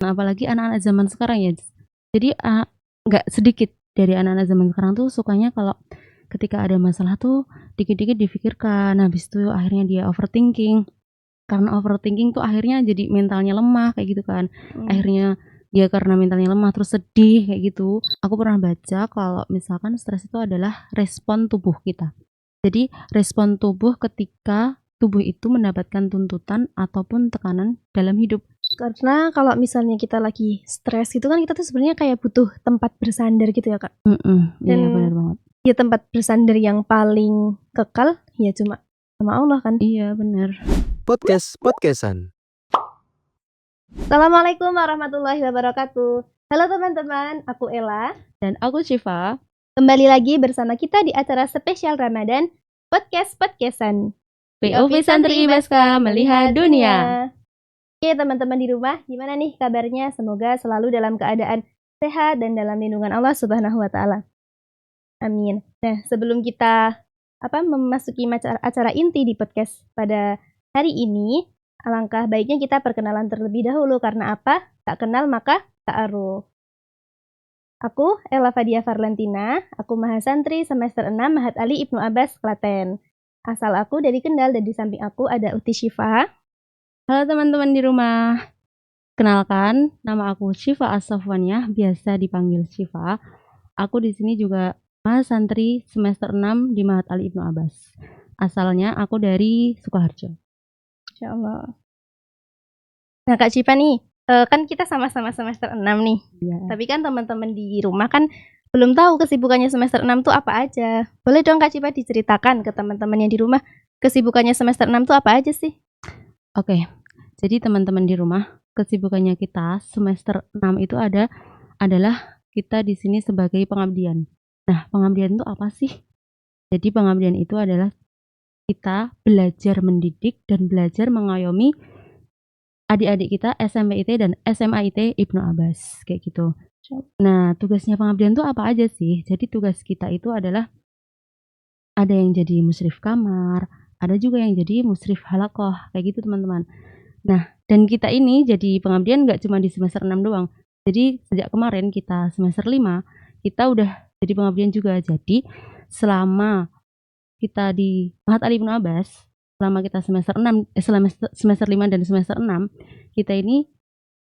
Nah, apalagi anak-anak zaman sekarang ya. Jadi nggak sedikit dari anak-anak zaman sekarang tuh sukanya kalau ketika ada masalah tuh dikit-dikit difikirkan, habis itu akhirnya dia overthinking. Karena overthinking tuh akhirnya jadi mentalnya lemah kayak gitu kan. Akhirnya dia karena mentalnya lemah terus sedih kayak gitu. Aku pernah baca kalau misalkan stres itu adalah respon tubuh kita. Jadi respon tubuh ketika tubuh itu mendapatkan tuntutan ataupun tekanan dalam hidup. Karena kalau misalnya kita lagi stres gitu kan kita tuh sebenarnya kayak butuh tempat bersandar gitu ya Kak. Iya benar banget. Ya tempat bersandar yang paling kekal ya cuma sama Allah kan. Iya benar. Podcastan. Assalamualaikum warahmatullahi wabarakatuh. Halo teman-teman, aku Ella. Dan aku Syifa. Kembali lagi bersama kita di acara spesial Ramadan, Podcastan. POV Santri IBSK melihat dunia. Oke teman-teman di rumah, gimana nih kabarnya? Semoga selalu dalam keadaan sehat dan dalam lindungan Allah Subhanahu wa Ta'ala. Amin. Nah, sebelum kita memasuki acara inti di podcast pada hari ini, alangkah baiknya kita perkenalan terlebih dahulu karena apa? Tak kenal maka ta'aruf. Aku Ella Fadia Farlentina, aku mahasantri semester 6 Mahat Ali Ibnu Abbas, Klaten. Asal aku dari Kendal dan di samping aku ada Uti Syifa. Halo teman-teman di rumah. Kenalkan, nama aku Syifa As-Safwaniyah, biasa dipanggil Syifa. Aku di sini juga mahasantri semester 6 di Mahat Ali Ibnu Abbas. Asalnya aku dari Sukoharjo. Insyaallah. Nah Kak Syifa nih, kan kita sama-sama semester 6 nih. Iya. Tapi kan teman-teman di rumah kan belum tahu kesibukannya semester 6 tuh apa aja. Boleh dong Kak Syifa diceritakan ke teman-teman yang di rumah kesibukannya semester 6 tuh apa aja sih? Oke, jadi teman-teman di rumah, kesibukannya kita semester 6 itu adalah kita di sini sebagai pengabdian. Nah, pengabdian itu apa sih? Jadi pengabdian itu adalah kita belajar mendidik dan belajar mengayomi adik-adik kita SMP IT dan SMA IT Ibnu Abbas kayak gitu. Nah, tugasnya pengabdian itu apa aja sih? Jadi tugas kita itu adalah ada yang jadi musyrif kamar, ada juga yang jadi musyrif halakoh kayak gitu teman-teman. Nah, dan kita ini jadi pengabdian nggak cuma di semester 6 doang. Jadi sejak kemarin kita semester 5, kita udah jadi pengabdian juga. Jadi selama kita di Mahat Ali Ibnu Abbas, selama kita semester 6, semester 5 dan semester 6, kita ini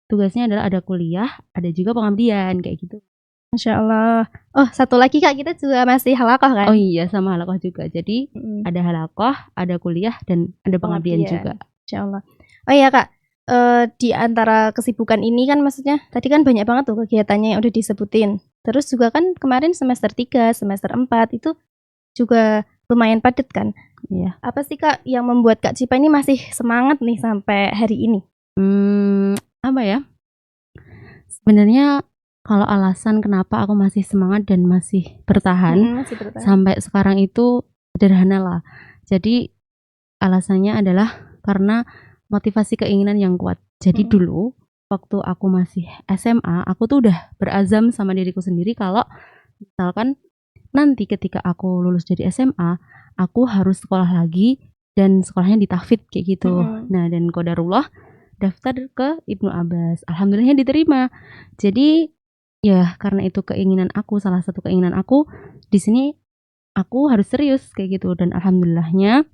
tugasnya adalah ada kuliah, ada juga pengabdian kayak gitu. Masya Allah. Oh, satu lagi Kak, kita juga masih halakoh kan? Oh iya, sama halakoh juga. Jadi ada halakoh, ada kuliah, dan ada pengabdian juga. Masya Allah. Oh iya Kak, di antara kesibukan ini kan maksudnya tadi kan banyak banget tuh kegiatannya yang udah disebutin. Terus juga kan kemarin semester 3, semester 4 itu juga lumayan padat kan? Iya. Apa sih Kak yang membuat Kak Syifa ini masih semangat nih sampai hari ini? Apa ya? Sebenarnya kalau alasan kenapa aku masih semangat dan masih bertahan sampai sekarang itu sederhana lah. Jadi alasannya adalah karena motivasi keinginan yang kuat. Jadi dulu waktu aku masih SMA, aku tuh udah berazam sama diriku sendiri kalau misalkan nanti ketika aku lulus dari SMA, aku harus sekolah lagi dan sekolahnya di tahfidz kayak gitu. Nah, dan qadarullah daftar ke Ibnu Abbas. Alhamdulillahnya diterima. Jadi ya karena itu keinginan aku, salah satu keinginan aku di sini aku harus serius kayak gitu, dan alhamdulillahnya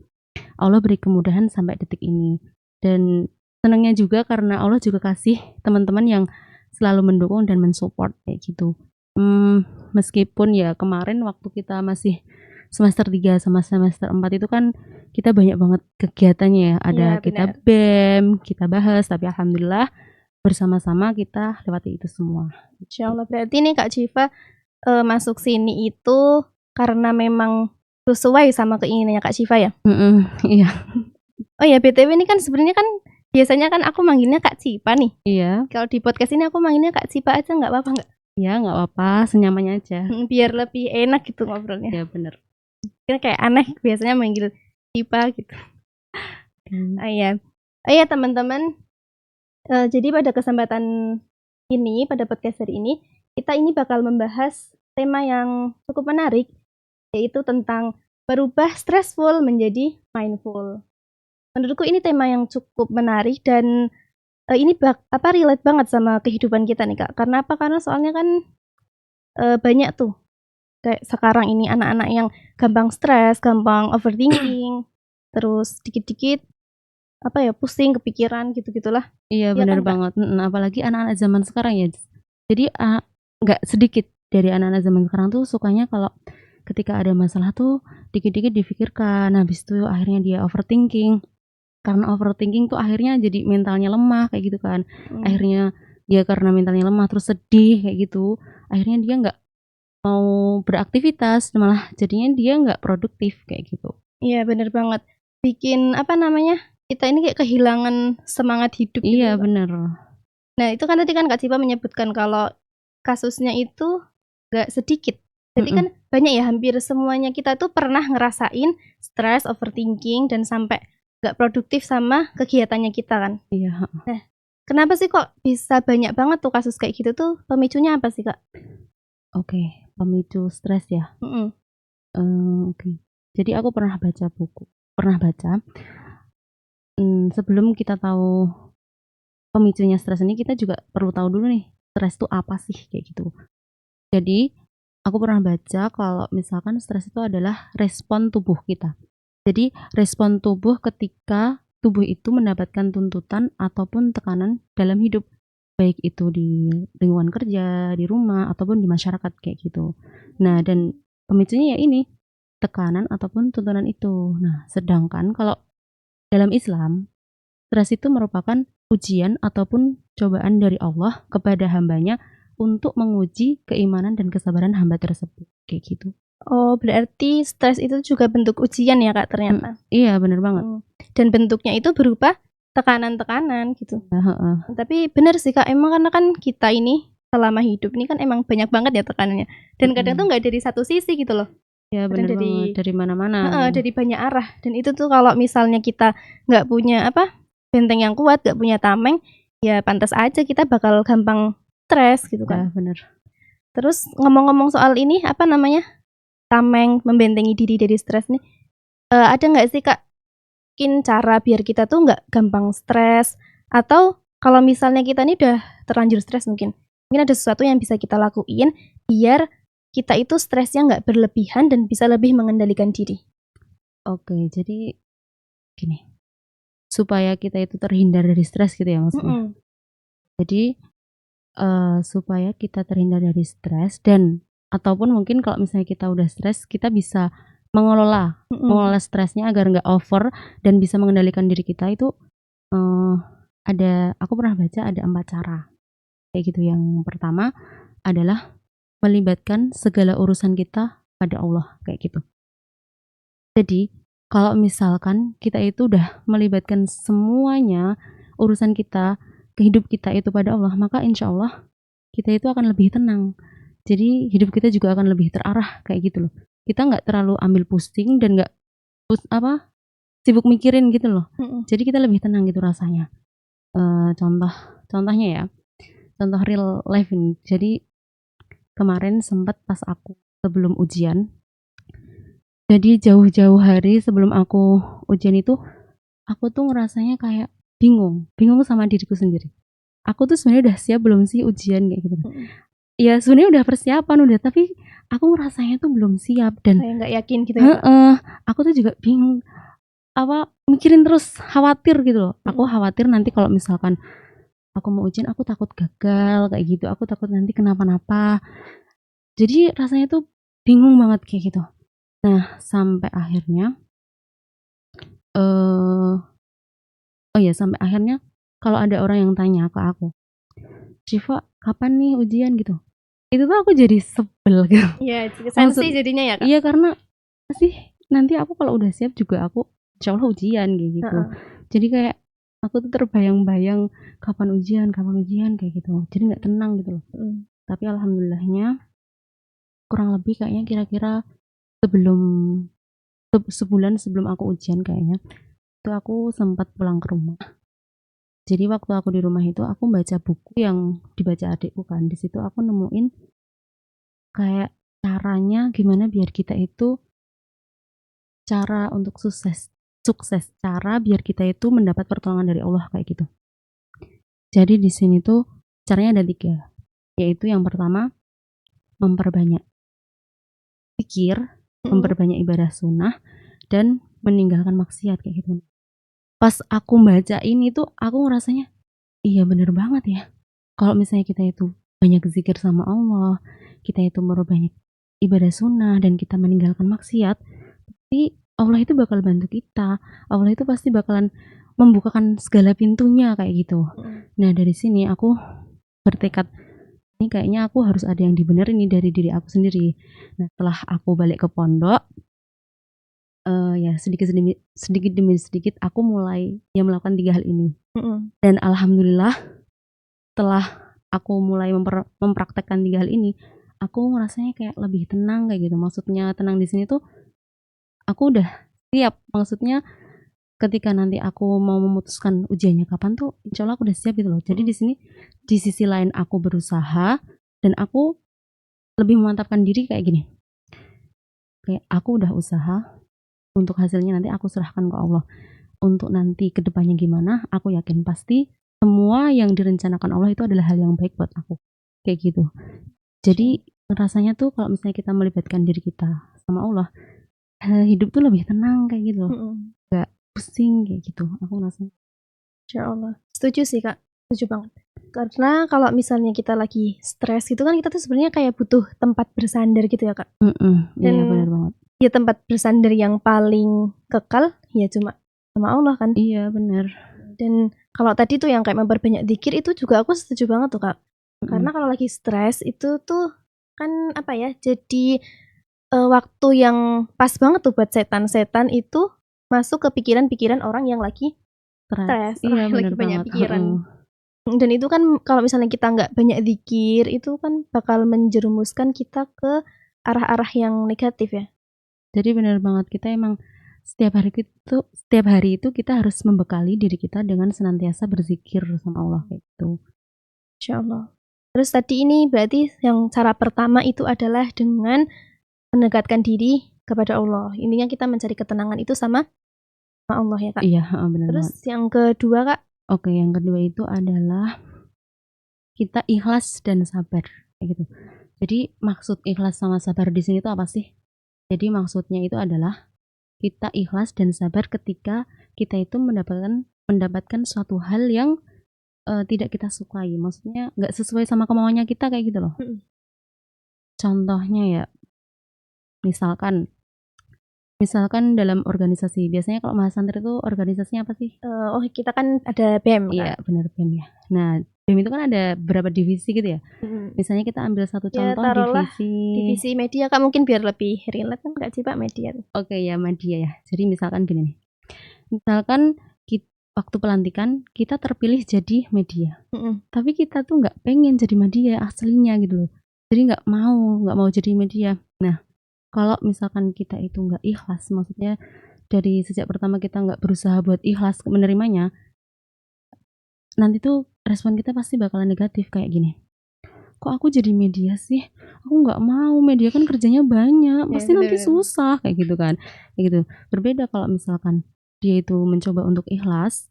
Allah beri kemudahan sampai detik ini. Dan senangnya juga karena Allah juga kasih teman-teman yang selalu mendukung dan mensupport kayak gitu. Meskipun ya kemarin waktu kita masih semester 3 sama semester 4 itu kan kita banyak banget kegiatannya ya. Ada kita BEM, kita bahas, tapi alhamdulillah bersama-sama kita lewati itu semua. Insya Allah. Berarti nih Kak Syifa masuk sini itu karena memang sesuai sama keinginannya Kak Syifa ya? Iya. Oh ya, BTW ini kan sebenarnya kan biasanya kan aku manggilnya Kak Syifa nih. Iya. Kalau di podcast ini aku manggilnya Kak Syifa aja, nggak apa-apa nggak? Ya nggak apa-apa, senyamannya aja. Biar lebih enak gitu ngobrolnya. Ya bener. Kayak aneh biasanya manggil Syifa gitu. Oh iya teman-teman. Jadi pada kesempatan ini, pada podcast hari ini, kita ini bakal membahas tema yang cukup menarik, yaitu tentang berubah stressful menjadi mindful. Menurutku ini tema yang cukup menarik dan ini relate banget sama kehidupan kita nih Kak. Karena apa? Karena soalnya kan banyak tuh kayak sekarang ini anak-anak yang gampang stres, gampang overthinking, terus dikit-dikit pusing, kepikiran gitu-gitulah. Iya, Iya bener kan Kak? banget. Apalagi anak-anak zaman sekarang ya. Jadi nggak sedikit dari anak-anak zaman sekarang tuh sukanya kalau ketika ada masalah tuh dikit-dikit difikirkan, habis itu akhirnya dia overthinking. Karena overthinking tuh akhirnya jadi mentalnya lemah kayak gitu kan. Akhirnya dia karena mentalnya lemah terus sedih kayak gitu, akhirnya dia nggak mau beraktivitas, malah jadinya dia nggak produktif kayak gitu. Iya bener banget. Bikin kita ini kayak kehilangan semangat hidup gitu Iya Kak. bener. Nah itu kan tadi kan Kak Cipa menyebutkan kalau kasusnya itu gak sedikit. Jadi kan banyak ya, hampir semuanya kita tuh pernah ngerasain stres, overthinking, dan sampai gak produktif sama kegiatannya kita kan. Iya. Nah, kenapa sih kok bisa banyak banget tuh kasus kayak gitu tuh? Pemicunya apa sih Kak? Oke, pemicu stres ya. Oke. Jadi aku pernah baca buku, sebelum kita tahu pemicunya stres ini, kita juga perlu tahu dulu nih, stres itu apa sih kayak gitu. Jadi aku pernah baca kalau misalkan stres itu adalah respon tubuh kita. Jadi respon tubuh ketika tubuh itu mendapatkan tuntutan ataupun tekanan dalam hidup, baik itu di lingkungan kerja, di rumah, ataupun di masyarakat kayak gitu. Nah, dan pemicunya ya ini, tekanan ataupun tuntunan itu. Nah, sedangkan kalau dalam Islam, stres itu merupakan ujian ataupun cobaan dari Allah kepada hambanya untuk menguji keimanan dan kesabaran hamba tersebut kayak gitu. Oh, berarti stres itu juga bentuk ujian ya Kak ternyata. Iya, bener banget. Dan bentuknya itu berupa tekanan-tekanan gitu. Tapi bener sih Kak, emang karena kan kita ini selama hidup ini kan emang banyak banget ya tekanannya. Dan kadang tuh nggak dari satu sisi gitu loh. Ya bener banget, dari mana-mana. Dari banyak arah. Dan itu tuh kalau misalnya kita nggak punya benteng yang kuat, nggak punya tameng, ya pantas aja kita bakal gampang stres gitu kan. Ya, bener. Terus ngomong-ngomong soal ini tameng membentengi diri dari stres nih, ada nggak sih Kak mungkin cara biar kita tuh nggak gampang stres, atau kalau misalnya kita nih udah terlanjur stres mungkin ada sesuatu yang bisa kita lakuin biar kita itu stresnya nggak berlebihan dan bisa lebih mengendalikan diri. Oke, jadi gini, supaya kita itu terhindar dari stres gitu ya maksudnya. Jadi supaya kita terhindar dari stres dan ataupun mungkin kalau misalnya kita udah stres, kita bisa mengelola stresnya agar nggak over dan bisa mengendalikan diri kita itu. Aku pernah baca ada 4 cara kayak gitu. Yang pertama adalah melibatkan segala urusan kita pada Allah kayak gitu. Jadi kalau misalkan kita itu udah melibatkan semuanya urusan kita, hidup kita itu pada Allah, maka insya Allah kita itu akan lebih tenang. Jadi hidup kita juga akan lebih terarah kayak gitu loh. Kita nggak terlalu ambil pusing dan nggak sibuk mikirin gitu loh. Jadi kita lebih tenang gitu rasanya. Contohnya ya, contoh real life ini. Jadi kemarin sempat pas aku sebelum ujian, jadi jauh-jauh hari sebelum aku ujian itu, aku tuh ngerasanya kayak bingung sama diriku sendiri. Aku tuh sebenarnya udah siap belum sih ujian kayak gitu. Ya sebenarnya udah persiapan udah, tapi aku ngerasanya tuh belum siap dan kayak nggak yakin gitu ya. Aku tuh juga bingung, mikirin terus, khawatir gitu loh. Aku khawatir nanti kalau misalkan aku mau ujian, aku takut gagal kayak gitu. Aku takut nanti kenapa-napa. Jadi rasanya tuh bingung banget kayak gitu. Nah, sampai akhirnya sampai akhirnya kalau ada orang yang tanya ke aku, "Syifa, kapan nih ujian?" gitu. Itu tuh aku jadi sebel gitu. Iya, sensi jadinya ya Kak. Iya, karena sih nanti aku kalau udah siap juga aku insyaallah ujian kayak gitu. Jadi kayak aku tuh terbayang-bayang kapan ujian kayak gitu. Jadi nggak tenang gitu loh. Tapi alhamdulillahnya kurang lebih kayaknya kira-kira sebulan sebelum aku ujian kayaknya itu aku sempat pulang ke rumah. Jadi waktu aku di rumah itu aku baca buku yang dibaca adikku kan. Di situ aku nemuin kayak caranya gimana biar kita itu cara untuk sukses, cara biar kita itu mendapat pertolongan dari Allah kayak gitu. Jadi di sini tuh caranya ada 3, yaitu yang pertama memperbanyak zikir, memperbanyak ibadah sunnah, dan meninggalkan maksiat kayak gitu. Pas aku baca ini tuh aku ngerasanya iya bener banget ya. Kalau misalnya kita itu banyak zikir sama Allah, kita itu memperbanyak ibadah sunnah dan kita meninggalkan maksiat, tapi Allah itu bakal bantu kita. Allah itu pasti bakalan membukakan segala pintunya kayak gitu. Nah dari sini aku bertekad ini kayaknya aku harus ada yang dibenerin nih dari diri aku sendiri. Nah setelah aku balik ke pondok, ya sedikit demi sedikit aku mulai ya melakukan 3 hal ini. Dan alhamdulillah setelah aku mulai mempraktekkan 3 hal ini, aku ngerasanya kayak lebih tenang kayak gitu. Maksudnya tenang di sini tuh aku udah siap. Maksudnya ketika nanti aku mau memutuskan ujiannya kapan tuh insya Allah aku udah siap gitu loh. Jadi di sini di sisi lain aku berusaha dan aku lebih memantapkan diri kayak gini. Kayak aku udah usaha, untuk hasilnya nanti aku serahkan ke Allah. Untuk nanti kedepannya gimana, aku yakin pasti semua yang direncanakan Allah itu adalah hal yang baik buat aku. Kayak gitu. Jadi rasanya tuh kalau misalnya kita melibatkan diri kita sama Allah, hidup tuh lebih tenang kayak gitu loh. Gak pusing kayak gitu. Aku ngerasa. Insya Allah. Setuju sih Kak. Setuju banget. Karena kalau misalnya kita lagi stres gitu kan kita tuh sebenarnya kayak butuh tempat bersandar gitu ya Kak. Iya benar banget. Ya tempat bersandar yang paling kekal ya cuma sama Allah kan. Iya benar. Dan kalau tadi tuh yang kayak memperbanyak zikir itu juga aku setuju banget tuh Kak. Karena kalau lagi stres itu tuh kan apa ya, jadi waktu yang pas banget tuh buat setan-setan itu masuk ke pikiran-pikiran orang yang lagi stres, iya, lagi banyak pikiran. Dan itu kan kalau misalnya kita nggak banyak zikir itu kan bakal menjerumuskan kita ke arah-arah yang negatif ya. Jadi benar banget, kita emang setiap hari itu kita harus membekali diri kita dengan senantiasa berzikir sama Allah kayak gitu. Insya Allah. Terus tadi ini berarti yang cara pertama itu adalah dengan mendekatkan diri kepada Allah. Intinya kita mencari ketenangan itu sama Allah ya Kak. Iya benar. Terus yang kedua Kak? Oke, yang kedua itu adalah kita ikhlas dan sabar kayak gitu. Jadi maksud ikhlas sama sabar di sini itu apa sih? Jadi maksudnya itu adalah kita ikhlas dan sabar ketika kita itu mendapatkan suatu hal yang tidak kita sukai. Maksudnya nggak sesuai sama kemauannya kita kayak gitu loh. Contohnya ya, misalkan dalam organisasi. Biasanya kalau Mas Santri itu organisasinya apa sih? Kita kan ada BEM kan? Iya benar BEM ya. Nah BEM itu kan ada berapa divisi gitu ya. Misalnya kita ambil satu contoh divisi media Kak, mungkin biar lebih relate kan Kak sih Pak media. Oke ya media ya. Jadi misalkan gini nih. Misalkan waktu pelantikan kita terpilih jadi media. Tapi kita tuh nggak pengen jadi media aslinya gitu loh. Jadi nggak mau jadi media. Nah kalau misalkan kita itu nggak ikhlas, maksudnya dari sejak pertama kita nggak berusaha buat ikhlas menerimanya, nanti tuh respon kita pasti bakalan negatif kayak gini. Kok aku jadi media sih? Aku nggak mau, media kan kerjanya banyak, pasti nanti susah kayak gitu kan. Kayak gitu. Berbeda kalau misalkan dia itu mencoba untuk ikhlas,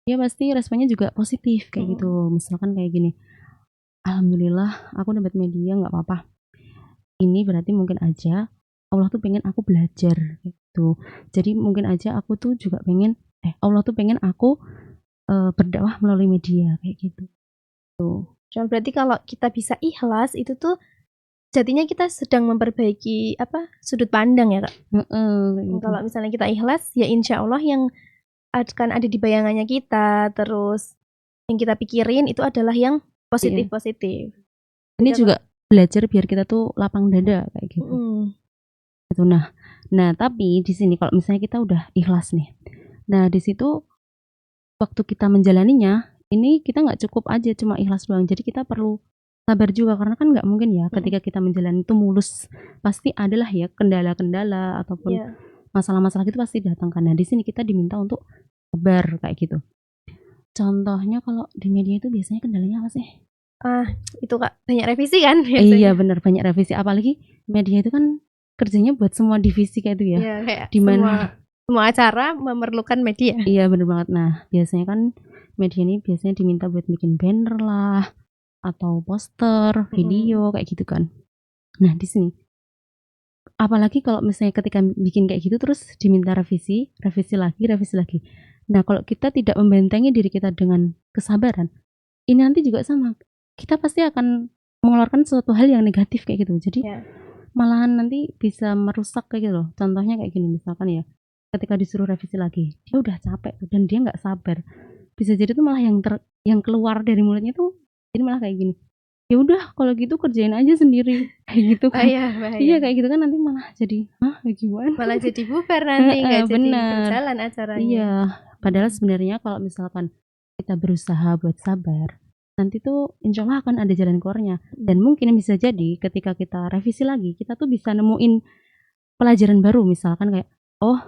dia pasti responnya juga positif kayak gitu. Misalkan kayak gini, alhamdulillah aku dapat media nggak apa-apa. Ini berarti mungkin aja Allah tuh pengen aku belajar gitu. Jadi mungkin aja aku tuh juga pengen Allah tuh pengen aku berdakwah melalui media kayak gitu. Tuh. Berarti kalau kita bisa ikhlas itu tuh jadinya kita sedang memperbaiki sudut pandang ya Kak. Gitu. Kalau misalnya kita ikhlas ya insya Allah yang akan ada di bayangannya kita, terus yang kita pikirin itu adalah yang positif-positif. Ini juga belajar biar kita tuh lapang dada kayak gitu. Gitu. Nah tapi di sini kalau misalnya kita udah ikhlas nih, nah di situ waktu kita menjalaninya ini kita nggak cukup aja cuma ikhlas doang, jadi kita perlu sabar juga karena kan nggak mungkin ya ketika kita menjalani itu mulus, pasti adalah ya kendala-kendala ataupun masalah-masalah itu pasti datang kan. Nah di sini kita diminta untuk sabar kayak gitu. Contohnya kalau di media itu biasanya kendalanya apa sih? Itu Kak banyak revisi kan? Iya benar, banyak revisi, apalagi media itu kan kerjanya buat semua divisi kayak itu ya. Di mana semua acara memerlukan media. Iya benar banget. Nah biasanya kan media ini biasanya diminta buat bikin banner lah atau poster, video kayak gitu kan. Nah, di sini apalagi kalau misalnya ketika bikin kayak gitu terus diminta revisi lagi. Nah, kalau kita tidak membentengi diri kita dengan kesabaran, ini nanti juga sama. Kita pasti akan mengeluarkan suatu hal yang negatif kayak gitu. Jadi malahan nanti bisa merusak kayak gitu loh. Contohnya kayak gini misalkan ya, ketika disuruh revisi lagi, dia udah capek tuh dan dia nggak sabar. Bisa jadi tuh malah yang keluar dari mulutnya tuh jadi malah kayak gini. Ya udah kalau gitu kerjain aja sendiri kayak gitu kan. Iya kayak gitu kan nanti malah jadi gimana? Malah jadi bubar nanti nggak jadi berjalan acaranya. Iya, padahal sebenarnya kalau misalkan kita berusaha buat sabar, nanti tuh insya Allah akan ada jalan keluarnya. Dan mungkin bisa jadi ketika kita revisi lagi, kita tuh bisa nemuin pelajaran baru. Misalkan kayak, oh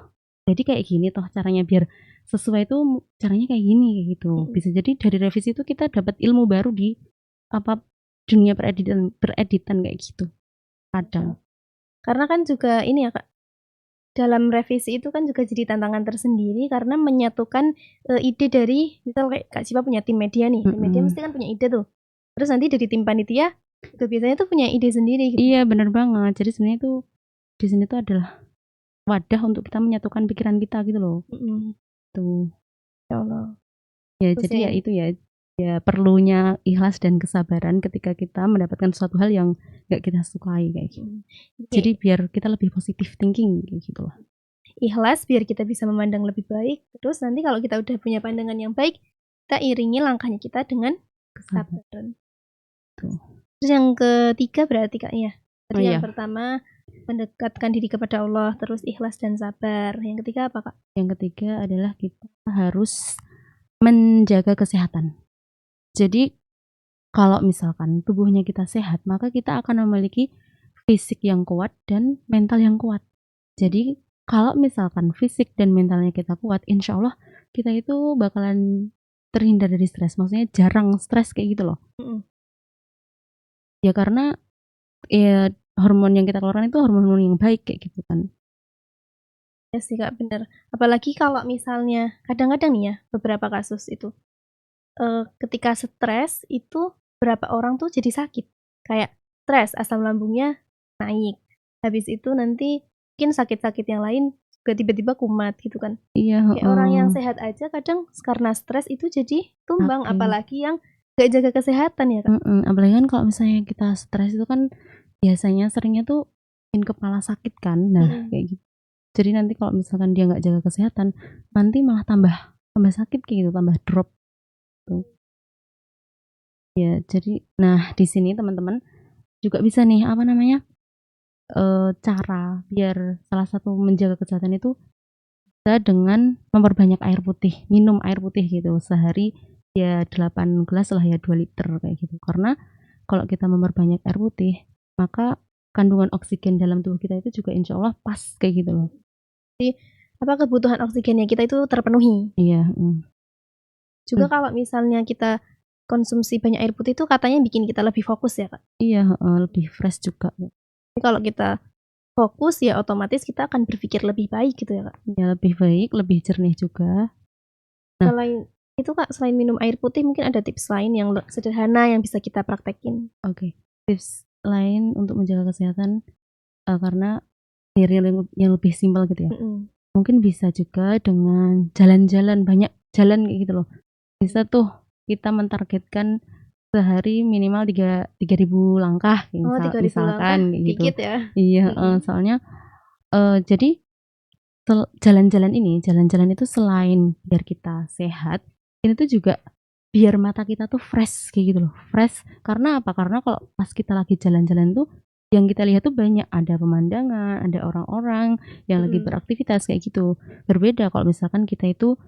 jadi kayak gini toh caranya biar sesuai tuh caranya kayak gini kayak gitu. Bisa jadi dari revisi itu kita dapat ilmu baru di dunia pereditan kayak gitu. Kadang. Karena kan juga ini ya Kak, dalam revisi itu kan juga jadi tantangan tersendiri karena menyatukan ide dari misal kayak Kak Siva punya tim media nih, tim media mesti kan punya ide tuh. Terus nanti dari tim panitia juga biasanya tuh punya ide sendiri gitu. Iya, benar banget. Jadi sebenarnya tuh di sini tuh adalah wadah untuk kita menyatukan pikiran kita gitu loh. Tuh. Ya Allah. Ya, terus jadi ya itu ya perlunya ikhlas dan kesabaran ketika kita mendapatkan suatu hal yang gak kita sukai kayak gitu. Jadi biar kita lebih positive thinking kayak gitu lah. Ikhlas biar kita bisa memandang lebih baik. Terus nanti kalau kita udah punya pandangan yang baik, kita iringi langkahnya kita dengan kesabaran. Tuh. Terus yang ketiga berarti Kak ya. Tadi yang pertama mendekatkan diri kepada Allah, terus ikhlas dan sabar. Yang ketiga apa Kak? Yang ketiga adalah kita harus menjaga kesehatan. Jadi kalau misalkan tubuhnya kita sehat, maka kita akan memiliki fisik yang kuat dan mental yang kuat. Jadi kalau misalkan fisik dan mentalnya kita kuat, insya Allah kita itu bakalan terhindar dari stres. Maksudnya jarang stres kayak gitu loh. Ya karena ya hormon yang kita keluarkan itu hormon yang baik kayak gitu kan. Ya sih Kak, bener. Apalagi kalau misalnya kadang-kadang nih ya beberapa kasus itu ketika stres itu berapa orang tuh jadi sakit. Kayak stres asam lambungnya naik. Habis itu nanti mungkin sakit-sakit yang lain juga tiba-tiba kumat gitu kan. Iya. Kayak orang yang sehat aja kadang karena stres itu jadi tumbang. Apalagi yang gak jaga kesehatan ya kan. Apalagi kan kalau misalnya kita stres itu kan biasanya seringnya tuh bikin kepala sakit kan. Nah kayak gitu. Jadi nanti kalau misalkan dia nggak jaga kesehatan, nanti malah tambah sakit kayak gitu, tambah drop. Tuh. Ya, jadi nah di sini teman-teman juga bisa nih cara biar salah satu menjaga kesehatan itu bisa dengan memperbanyak air putih, minum air putih gitu sehari ya 8 gelas lah ya 2 liter kayak gitu. Karena kalau kita memperbanyak air putih, maka kandungan oksigen dalam tubuh kita itu juga insya Allah pas kayak gitu loh. Jadi kebutuhan oksigennya kita itu terpenuhi. Iya. Juga kalau misalnya kita konsumsi banyak air putih itu katanya bikin kita lebih fokus ya Kak? Iya, lebih fresh juga. Jadi kalau kita fokus ya otomatis kita akan berpikir lebih baik gitu ya Kak? Ya lebih baik, lebih jernih juga. Nah, selain minum air putih mungkin ada tips lain yang sederhana yang bisa kita praktekin. Oke. Tips lain untuk menjaga kesehatan karena yang lebih simpel gitu ya. Mungkin bisa juga dengan jalan-jalan, banyak jalan kayak gitu loh. Bisa tuh kita mentargetkan sehari minimal 3.000 langkah misalkan langkah, gitu. Dikit ya. Iya, soalnya jadi jalan-jalan itu selain biar kita sehat, ini tuh juga biar mata kita tuh fresh kayak gitu loh. Fresh karena apa? Karena kalau pas kita lagi jalan-jalan tuh yang kita lihat tuh banyak, ada pemandangan, ada orang-orang yang lagi beraktivitas kayak gitu. Berbeda kalau misalkan kita itu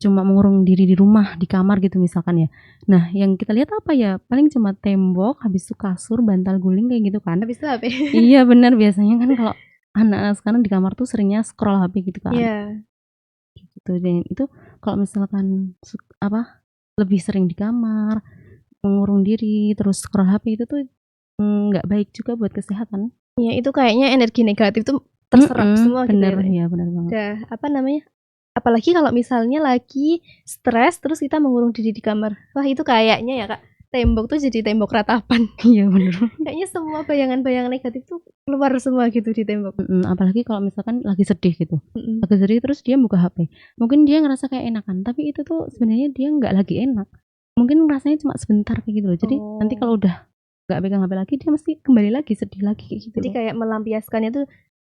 cuma mengurung diri di rumah, di kamar gitu misalkan ya. Nah, yang kita lihat apa ya? Paling cuma tembok, habis itu kasur, bantal guling kayak gitu kan. Habis itu HP. Iya benar, biasanya kan kalau anak sekarang di kamar tuh seringnya scroll HP gitu kan. Iya. Gitu. Dan itu kalau misalkan lebih sering di kamar, mengurung diri, terus scroll HP itu tuh nggak baik juga buat kesehatan. Iya, itu kayaknya energi negatif tuh terserap semua bener, gitu ya. Benar banget. Udah apalagi kalau misalnya lagi stres terus kita mengurung diri di kamar. Wah, itu kayaknya ya, Kak, tembok tuh jadi tembok ratapan. Iya bener. Kayaknya semua bayangan-bayangan negatif tuh keluar semua gitu di tembok. Apalagi kalau misalkan lagi sedih gitu. Mm-mm. Lagi sedih terus dia buka HP. Mungkin dia ngerasa kayak enakan, tapi itu tuh sebenarnya dia nggak lagi enak. Mungkin rasanya cuma sebentar kayak gitu loh. Jadi nanti kalau udah nggak pegang HP lagi dia mesti kembali lagi sedih lagi kayak gitu Jadi loh. kayak melampiaskannya tuh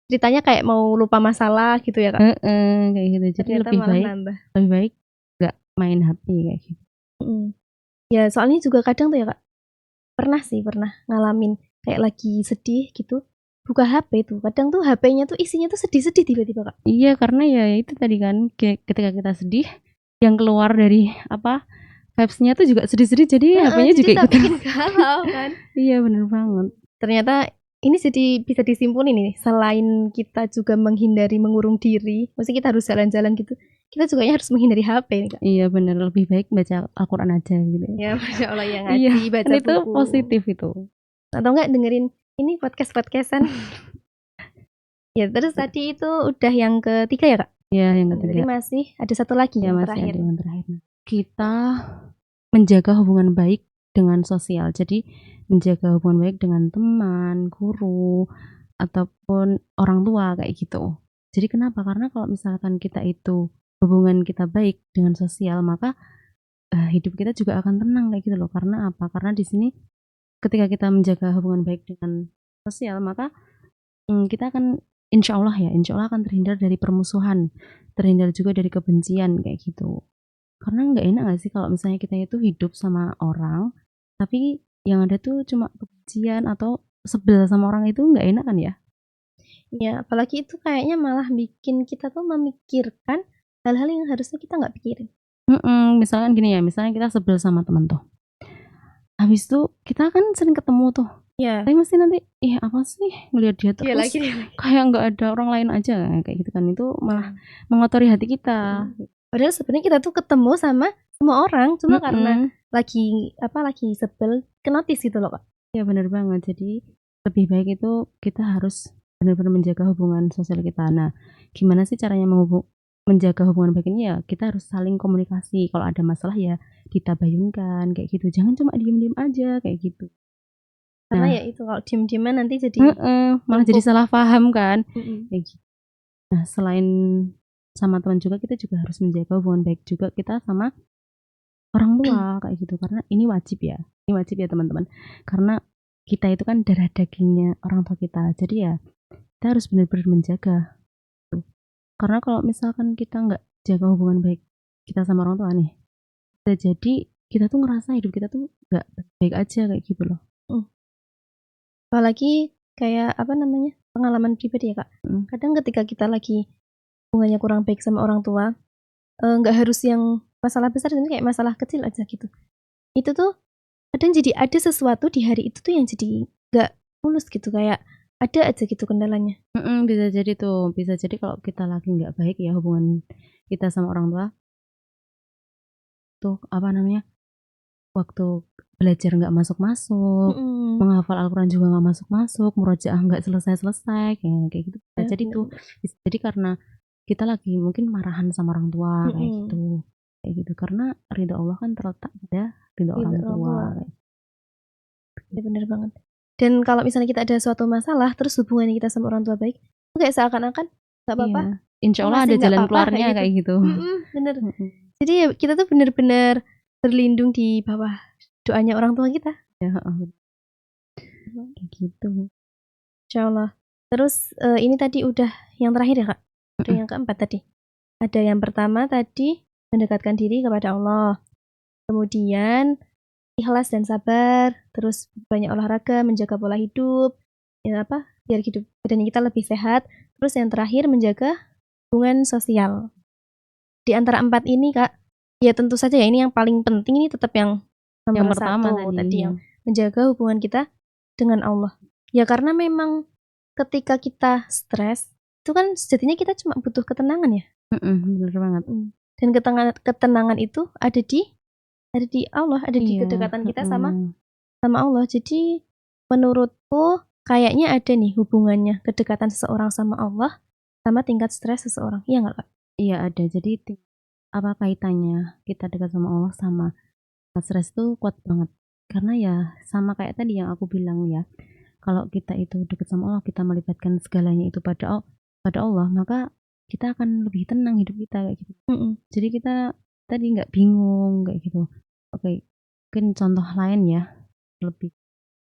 ceritanya kayak mau lupa masalah gitu ya, Kak. Kayak gitu. Jadi Ternyata lebih malah baik nambah. nggak main HP kayak gitu. Ya soalnya juga kadang tuh ya, Kak, pernah ngalamin kayak lagi sedih gitu, buka HP tuh, kadang tuh HP-nya tuh isinya tuh sedih-sedih tiba-tiba, Kak. Iya karena ya itu tadi kan ketika kita sedih yang keluar dari vibes-nya tuh juga sedih-sedih jadi HP-nya Jadi juga tak ikutan. bikin galau kan. Iya bener banget. Ternyata ini jadi bisa disimpulin nih, selain kita juga menghindari mengurung diri, maksudnya kita harus jalan-jalan gitu, kita juga harus menghindari HP nih, Kak. Iya bener, lebih baik baca Al-Quran aja gitu. Ya Masya Allah, ya Iya, ngaji, baca kan itu buku. positif itu. Atau enggak dengerin ini podcast-podcastan. Ya terus tadi itu udah yang ketiga ya, Kak? Ya yang Jadi ketiga. masih ada satu lagi Ya yang masih terakhir. ada yang terakhir. Kita menjaga hubungan baik dengan sosial. Jadi menjaga hubungan baik dengan teman, guru, ataupun orang tua kayak gitu. Jadi kenapa? Karena kalau misalkan kita itu hubungan kita baik dengan sosial, maka hidup kita juga akan tenang kayak gitu loh. Karena apa? Karena di sini ketika kita menjaga hubungan baik dengan sosial, maka kita akan insya Allah akan terhindar dari permusuhan, terhindar juga dari kebencian kayak gitu. Karena nggak enak gak sih kalau misalnya kita itu hidup sama orang, tapi yang ada tuh cuma kebencian atau sebel sama orang itu nggak enak kan ya? Ya, apalagi itu kayaknya malah bikin kita tuh memikirkan hal-hal yang harusnya kita nggak pikirin. Misalkan gini ya, misalnya kita sebel sama teman tuh. Habis itu kita kan sering ketemu tuh. Ya. Tapi mesti nanti, apa sih ngelihat dia terus lagi. kayak nggak ada orang lain aja kayak gitu kan. Itu malah mengotori hati kita. Padahal sebenarnya kita tuh ketemu sama semua orang, cuma karena lagi sebel, kenotis gitu loh, Kak. Ya benar banget. Jadi lebih baik itu kita harus benar-benar menjaga hubungan sosial kita. Nah, gimana sih caranya menjaga hubungan baik ini ya? Kita harus saling komunikasi. Kalau ada masalah ya ditabayunkan kayak gitu. Jangan cuma diem-diem aja kayak gitu. Karena ya itu kalau diem-dieman nanti jadi malah jadi salah paham kan. Kayak gitu. Nah, selain sama teman juga kita juga harus menjaga hubungan baik juga kita sama orang tua kayak gitu. Karena ini wajib ya. Ini wajib ya teman-teman. Karena kita itu kan darah dagingnya orang tua kita. Jadi ya kita harus benar-benar menjaga. Karena kalau misalkan kita nggak jaga hubungan baik kita sama orang tua nih, bisa jadi kita tuh ngerasa hidup kita tuh nggak baik aja kayak gitu loh. Apalagi kayak pengalaman pribadi ya, Kak. Kadang ketika kita lagi hubungannya kurang baik sama orang tua, nggak harus yang masalah besar, ini kayak masalah kecil aja gitu. Itu tuh kadang jadi ada sesuatu di hari itu tuh yang jadi nggak mulus gitu, kayak ada aja gitu kendalanya. Bisa jadi tuh, bisa jadi kalau kita lagi nggak baik ya hubungan kita sama orang tua, tuh waktu belajar nggak masuk-masuk, menghafal Al-Quran juga nggak masuk-masuk, murojaah nggak selesai-selesai, kayak gitu. Bisa jadi tuh, bisa jadi karena kita lagi mungkin marahan sama orang tua kayak gitu. Karena ridho Allah kan terletak pada ridho orang tua. Ya bener banget. Dan kalau misalnya kita ada suatu masalah, terus hubungan kita sama orang tua baik, itu kayak seakan-akan nggak apa-apa. Iya. Insya Allah ada jalan keluarnya kayak gitu. Bener. Jadi ya kita tuh bener-bener berlindung di bawah doanya orang tua kita. Ya, kayak gitu. Insya Allah. Terus ini tadi udah yang terakhir ya, Kak? Udah yang keempat tadi. Ada yang pertama tadi mendekatkan diri kepada Allah. Kemudian ikhlas dan sabar, terus banyak olahraga, menjaga pola hidup, biar hidup badan kita lebih sehat. Terus yang terakhir menjaga hubungan sosial. Di antara 4 ini, Kak, ya tentu saja ya ini yang paling penting, ini tetap yang nomor pertama 1 tadi yang menjaga hubungan kita dengan Allah. Ya karena memang ketika kita stres, itu kan sejatinya kita cuma butuh ketenangan ya. Bener banget. Dan ketenangan itu ada di Allah, ada di kedekatan kita sama Allah. Jadi menurutku kayaknya ada nih hubungannya kedekatan seseorang sama Allah sama tingkat stres seseorang. Iya nggak, Kak? Iya ada. Jadi apa kaitannya kita dekat sama Allah sama stres tuh kuat banget. Karena ya sama kayak tadi yang aku bilang ya, kalau kita itu dekat sama Allah, kita melibatkan segalanya itu pada Allah, maka kita akan lebih tenang hidup kita kayak gitu. Jadi kita tadi nggak bingung kayak gitu. Oke, mungkin contoh lain ya, lebih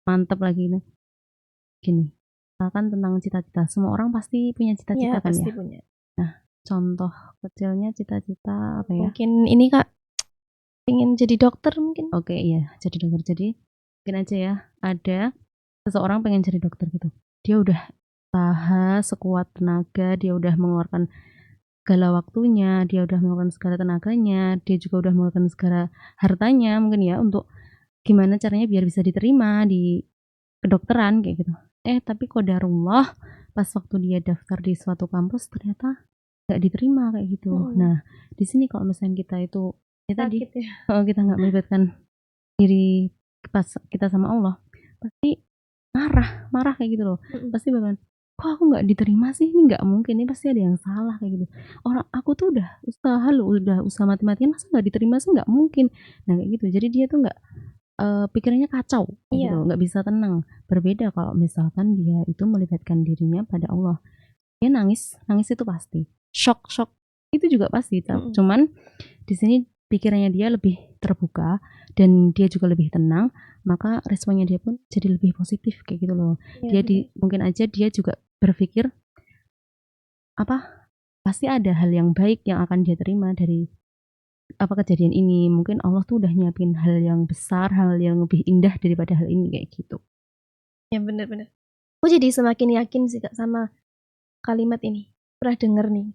mantap lagi nih. Gini, misalkan tentang cita-cita. Semua orang pasti punya Iya, cita-cita kan pasti ya. punya. Nah, contoh kecilnya cita-cita apa ya? Mungkin ini Kak, pengen jadi dokter mungkin. Oke, iya, jadi dokter. Jadi mungkin aja ya, ada seseorang pengen jadi dokter gitu. Dia udah usaha sekuat tenaga, dia udah mengeluarkan segala waktunya, dia udah mengeluarkan segala tenaganya, dia juga udah mengeluarkan segala hartanya mungkin ya untuk gimana caranya biar bisa diterima di kedokteran kayak gitu. Tapi qadarullah pas waktu dia daftar di suatu kampus ternyata nggak diterima kayak gitu. Nah, di sini kalau misalnya kita itu ya tadi Sakit ya. kalau kita nggak melibatkan diri pas kita sama Allah, pasti marah kayak gitu loh. Pasti bakalan, kok aku nggak diterima sih, ini nggak mungkin, ini pasti ada yang salah kayak gitu. Orang aku tuh udah usaha loh, udah usaha mati-matian, masa nggak diterima sih, nggak mungkin. Nah kayak gitu. Jadi dia tuh nggak pikirannya kacau kayak gitu, nggak bisa tenang. Berbeda kalau misalkan dia itu melibatkan dirinya pada Allah. Dia nangis itu pasti. Shock itu juga pasti. Cuman di sini pikirannya dia lebih terbuka dan dia juga lebih tenang, maka responnya dia pun jadi lebih positif kayak gitu loh. Dia mungkin aja dia juga berpikir pasti ada hal yang baik yang akan dia terima dari kejadian ini. Mungkin Allah tuh udah nyiapin hal yang besar, hal yang lebih indah daripada hal ini kayak gitu. Ya benar-benar. Aku jadi semakin yakin sih Kak sama kalimat ini. Pernah denger nih,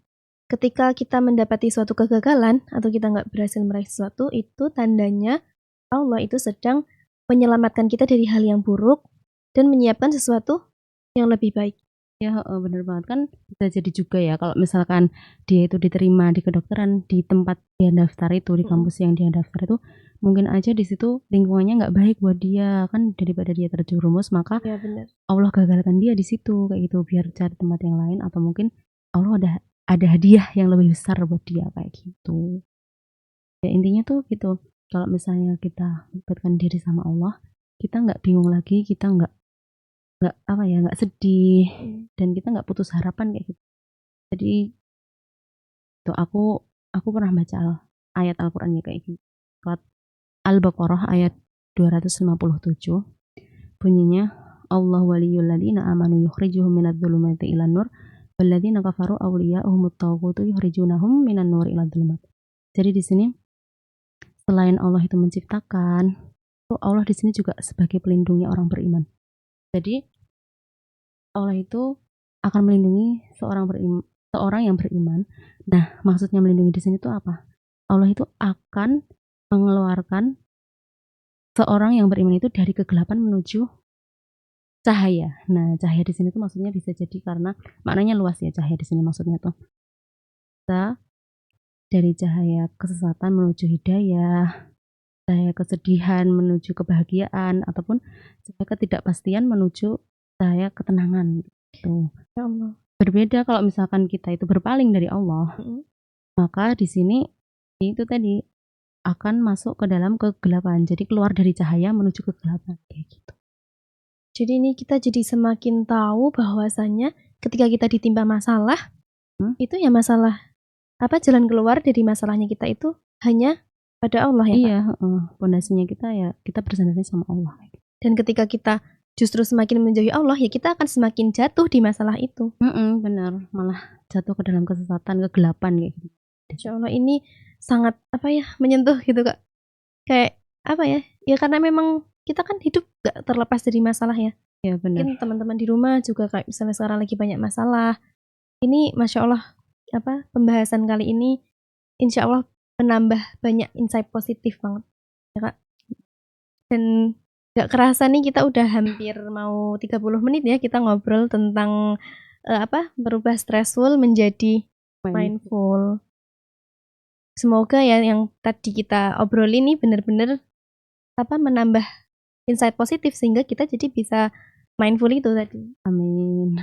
ketika kita mendapati suatu kegagalan atau kita nggak berhasil meraih sesuatu, itu tandanya Allah itu sedang menyelamatkan kita dari hal yang buruk dan menyiapkan sesuatu yang lebih baik. Ya, bener banget kan bisa jadi juga ya kalau misalkan dia itu diterima di kedokteran di tempat dia daftar itu, di kampus yang dia daftar itu, mungkin aja di situ lingkungannya nggak baik buat dia kan, daripada dia terjerumus maka Ya benar. Allah gagalkan dia di situ kayak gitu biar cari tempat yang lain atau mungkin Allah ada hadiah yang lebih besar buat dia kayak gitu. Ya intinya tuh gitu, kalau misalnya kita melibatkan diri sama Allah, kita nggak bingung lagi, kita nggak sedih dan kita nggak putus harapan kayak gitu. Jadi tuh aku pernah baca ayat Al-Qur'annya kayak gitu. Surat Al-Baqarah ayat 257 bunyinya Allah waliyul ladzina amanu yukhrijuhum minadh dhulumati ilan nur walladzina kafaru awliya'uhumut taghutu yukhrijunahum minan nur ilal dhulumat. Jadi di sini selain Allah itu menciptakan, Allah di sini juga sebagai pelindungnya orang beriman. Jadi Allah itu akan melindungi seorang yang beriman. Nah, maksudnya melindungi di sini itu apa? Allah itu akan mengeluarkan seorang yang beriman itu dari kegelapan menuju cahaya. Nah, cahaya di sini tuh maksudnya bisa jadi karena maknanya luas ya cahaya di sini maksudnya tuh. Bisa dari cahaya kesesatan menuju hidayah, cahaya kesedihan menuju kebahagiaan ataupun cahaya ketidakpastian menuju cahaya ketenangan gitu. Ya Allah. Berbeda kalau misalkan kita itu berpaling dari Allah, maka di sini itu tadi akan masuk ke dalam kegelapan. Jadi keluar dari cahaya menuju kegelapan kayak gitu. Jadi ini kita jadi semakin tahu bahwasannya ketika kita ditimpa masalah, itu ya masalah jalan keluar dari masalahnya kita itu hanya pada Allah ya Kak? Iya, pondasinya kita ya kita bersandarnya sama Allah. Dan ketika kita justru semakin menjauhi Allah, ya kita akan semakin jatuh di masalah itu. Benar, malah jatuh ke dalam kesesatan, kegelapan kayak gitu. Insya Allah ini sangat menyentuh gitu Kak. Kayak ya karena memang kita kan hidup gak terlepas dari masalah ya. Ya benar. Mungkin teman-teman di rumah juga kayak misalnya sekarang lagi banyak masalah. Ini Masya Allah pembahasan kali ini insya Allah menambah banyak insight positif banget ya Kak. Dan gak kerasa nih kita udah hampir mau 30 menit ya kita ngobrol tentang berubah stressful menjadi mindful. Semoga ya yang tadi kita obrolin ini benar-benar menambah insight positif sehingga kita jadi bisa mindful itu tadi. Amin.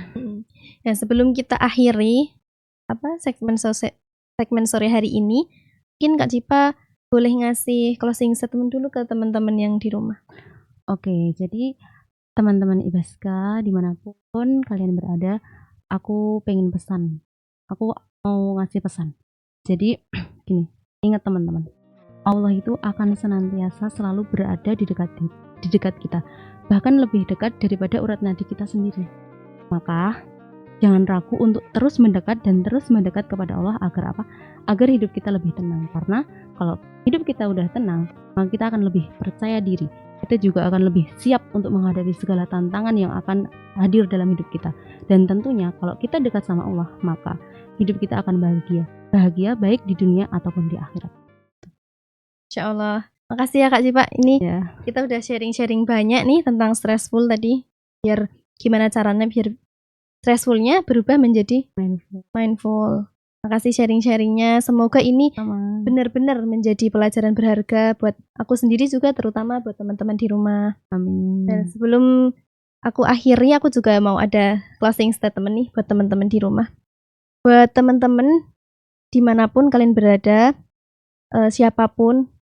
Nah, sebelum kita akhiri segmen segmen sore hari ini. Mungkin Kak Cipa boleh ngasih closing statement dulu ke teman-teman yang di rumah. Oke, jadi teman-teman Ibaska dimanapun kalian berada, aku pengen pesan. Aku mau ngasih pesan. Jadi gini, ingat teman-teman, Allah itu akan senantiasa selalu berada di dekat kita, bahkan lebih dekat daripada urat nadi kita sendiri. Maka jangan ragu untuk terus mendekat dan terus mendekat kepada Allah agar apa? Agar hidup kita lebih tenang. Karena kalau hidup kita udah tenang, maka kita akan lebih percaya diri. Kita juga akan lebih siap untuk menghadapi segala tantangan yang akan hadir dalam hidup kita. Dan tentunya kalau kita dekat sama Allah, maka hidup kita akan bahagia. Bahagia baik di dunia ataupun di akhirat. Insya Allah. Makasih ya Kak Cipa. Ini Ya. kita udah sharing-sharing banyak nih tentang stressful tadi. Biar gimana caranya biar stressfulnya berubah menjadi mindful. Makasih sharing-sharingnya. Semoga ini benar-benar menjadi pelajaran berharga buat aku sendiri juga, terutama buat teman-teman di rumah. Amin. Dan sebelum aku akhiri, aku juga mau ada closing statement nih buat teman-teman di rumah. Buat teman-teman dimanapun kalian berada, siapapun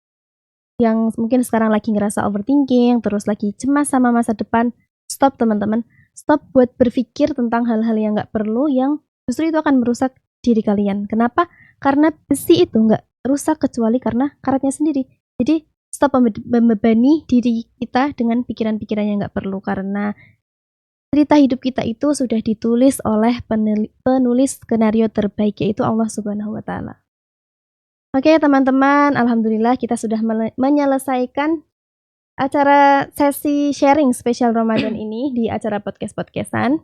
yang mungkin sekarang lagi ngerasa overthinking, terus lagi cemas sama masa depan, stop teman-teman. Stop buat berpikir tentang hal-hal yang gak perlu, yang justru itu akan merusak diri kalian. Kenapa? Karena besi itu gak rusak kecuali karena karatnya sendiri. Jadi stop membebani diri kita dengan pikiran-pikiran yang gak perlu. Karena cerita hidup kita itu sudah ditulis oleh penulis skenario terbaik, yaitu Allah Subhanahu wa Ta'ala. Oke teman-teman, alhamdulillah kita sudah menyelesaikan acara sesi sharing spesial Ramadan ini di acara podcast-podcastan.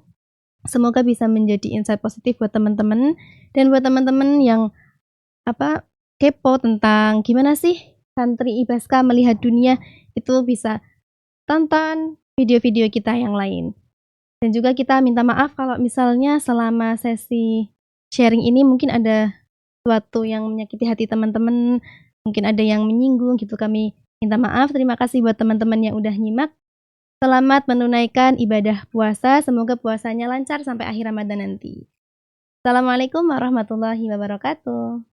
Semoga bisa menjadi insight positif buat teman-teman dan buat teman-teman yang kepo tentang gimana sih santri Ibaska melihat dunia, itu bisa tonton video-video kita yang lain. Dan juga kita minta maaf kalau misalnya selama sesi sharing ini mungkin ada sesuatu yang menyakiti hati teman-teman, mungkin ada yang menyinggung gitu, kami minta maaf. Terima kasih buat teman-teman yang udah nyimak. Selamat menunaikan ibadah puasa. Semoga puasanya lancar sampai akhir Ramadan nanti. Assalamualaikum warahmatullahi wabarakatuh.